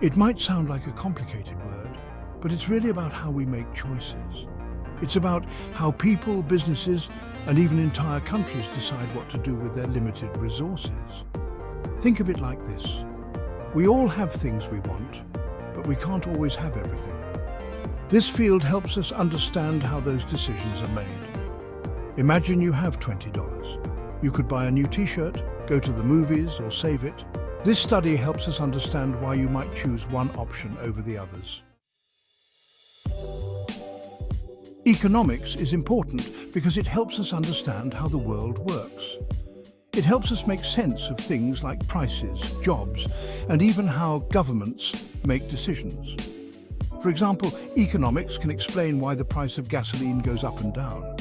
It might sound like a complicated word, but it's really about how we make choices. It's about how people, businesses, and even entire countries decide what to do with their limited resources. Think of it like this. We all have things we want, but we can't always have everything. This field helps us understand how those decisions are made. Imagine you have $20. You could buy a new t-shirt, go to the movies, or save it. This study helps us understand why you might choose one option over the others. Economics is important because it helps us understand how the world works. It helps us make sense of things like prices, jobs, and even how governments make decisions. For example, economics can explain why the price of gasoline goes up and down.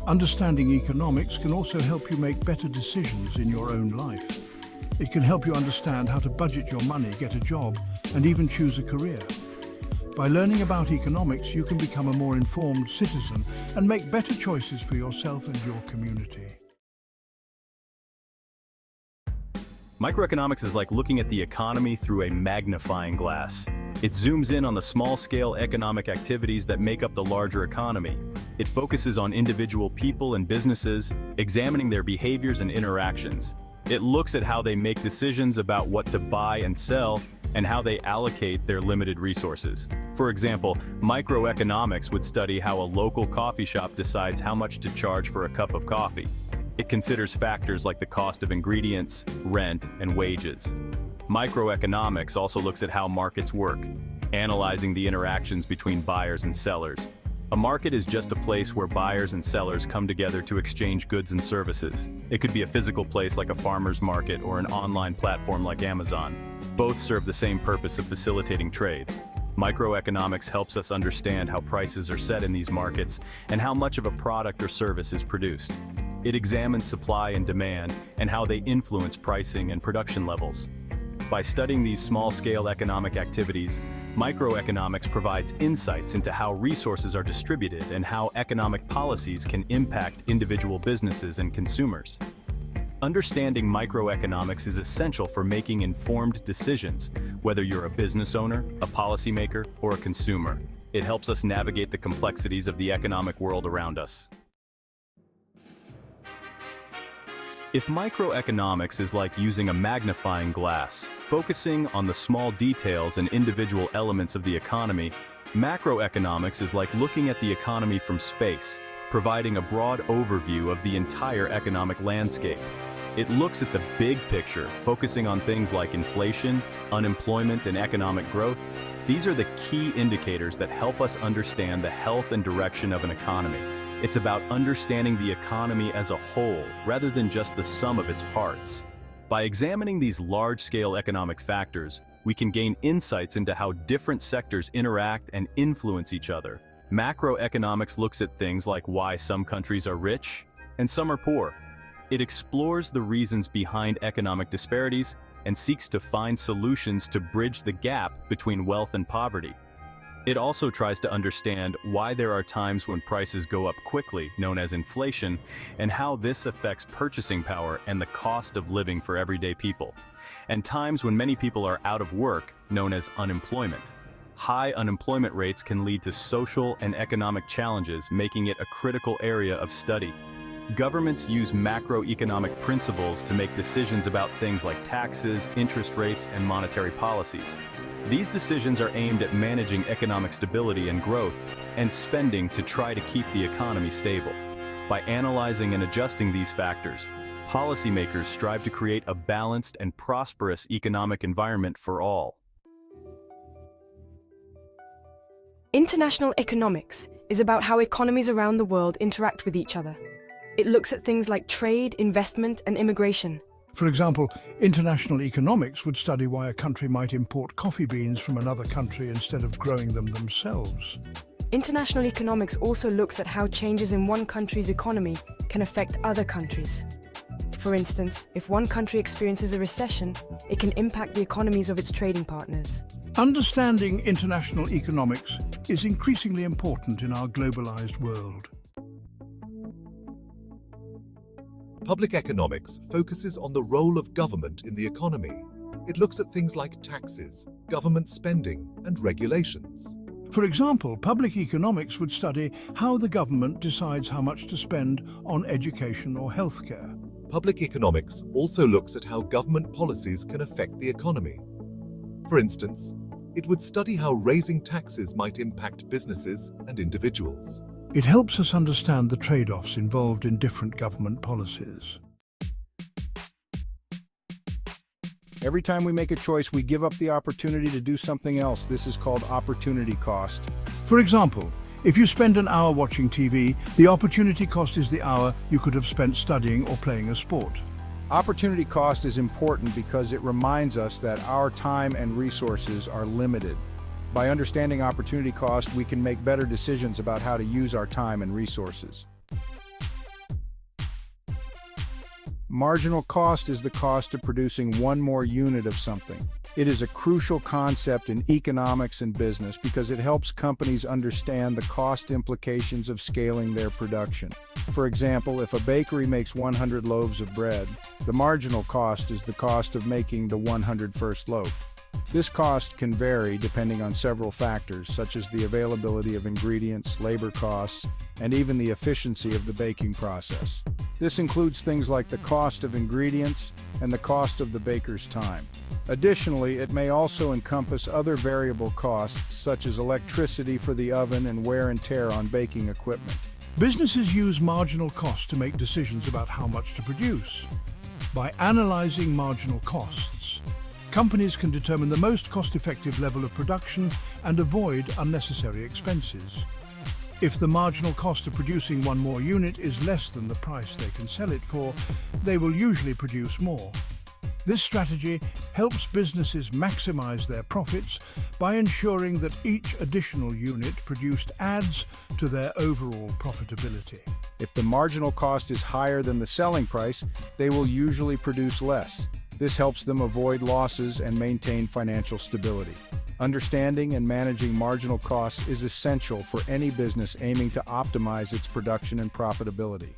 Understanding economics can also help you make better decisions in your own life. It can help you understand how to budget your money, get a job, and even choose a career. By learning about economics, you can become a more informed citizen and make better choices for yourself and your community. Microeconomics is like looking at the economy through a magnifying glass. It zooms in on the small-scale economic activities that make up the larger economy. It focuses on individual people and businesses, examining their behaviors and interactions. It looks at how they make decisions about what to buy and sell, and how they allocate their limited resources. For example, microeconomics would study how a local coffee shop decides how much to charge for a cup of coffee. It considers factors like the cost of ingredients, rent, and wages. Microeconomics also looks at how markets work, analyzing the interactions between buyers and sellers. A market is just a place where buyers and sellers come together to exchange goods and services. It could be a physical place like a farmer's market or an online platform like Amazon. Both serve the same purpose of facilitating trade. Microeconomics helps us understand how prices are set in these markets and how much of a product or service is produced. It examines supply and demand and how they influence pricing and production levels. By studying these small-scale economic activities, microeconomics provides insights into how resources are distributed and how economic policies can impact individual businesses and consumers. Understanding microeconomics is essential for making informed decisions, whether you're a business owner, a policymaker, or a consumer. It helps us navigate the complexities of the economic world around us. If microeconomics is like using a magnifying glass, focusing on the small details and individual elements of the economy, macroeconomics is like looking at the economy from space, providing a broad overview of the entire economic landscape. It looks at the big picture, focusing on things like inflation, unemployment, and economic growth. These are the key indicators that help us understand the health and direction of an economy. It's about understanding the economy as a whole, rather than just the sum of its parts. By examining these large-scale economic factors, we can gain insights into how different sectors interact and influence each other. Macroeconomics looks at things like why some countries are rich and some are poor. It explores the reasons behind economic disparities and seeks to find solutions to bridge the gap between wealth and poverty. It also tries to understand why there are times when prices go up quickly, known as inflation, and how this affects purchasing power and the cost of living for everyday people, and times when many people are out of work, known as unemployment. High unemployment rates can lead to social and economic challenges, making it a critical area of study. Governments use macroeconomic principles to make decisions about things like taxes, interest rates, and monetary policies. These decisions are aimed at managing economic stability and growth, and spending to try to keep the economy stable. By analyzing and adjusting these factors, policymakers strive to create a balanced and prosperous economic environment for all. International economics is about how economies around the world interact with each other. It looks at things like trade, investment, and immigration. For example, international economics would study why a country might import coffee beans from another country instead of growing them themselves. International economics also looks at how changes in one country's economy can affect other countries. For instance, if one country experiences a recession, it can impact the economies of its trading partners. Understanding international economics is increasingly important in our globalized world. Public economics focuses on the role of government in the economy. It looks at things like taxes, government spending, and regulations. For example, public economics would study how the government decides how much to spend on education or healthcare. Public economics also looks at how government policies can affect the economy. For instance, it would study how raising taxes might impact businesses and individuals. It helps us understand the trade-offs involved in different government policies. Every time we make a choice, we give up the opportunity to do something else. This is called opportunity cost. For example, if you spend an hour watching TV, the opportunity cost is the hour you could have spent studying or playing a sport. Opportunity cost is important because it reminds us that our time and resources are limited. By understanding opportunity cost, we can make better decisions about how to use our time and resources. Marginal cost is the cost of producing one more unit of something. It is a crucial concept in economics and business because it helps companies understand the cost implications of scaling their production. For example, if a bakery makes 100 loaves of bread, the marginal cost is the cost of making the 101st loaf. This cost can vary depending on several factors, such as the availability of ingredients, labor costs, and even the efficiency of the baking process. This includes things like the cost of ingredients and the cost of the baker's time. Additionally, it may also encompass other variable costs, such as electricity for the oven and wear and tear on baking equipment. Businesses use marginal cost to make decisions about how much to produce. By analyzing marginal costs, companies can determine the most cost-effective level of production and avoid unnecessary expenses. If the marginal cost of producing one more unit is less than the price they can sell it for, they will usually produce more. This strategy helps businesses maximize their profits by ensuring that each additional unit produced adds to their overall profitability. If the marginal cost is higher than the selling price, they will usually produce less. This helps them avoid losses and maintain financial stability. Understanding and managing marginal costs is essential for any business aiming to optimize its production and profitability.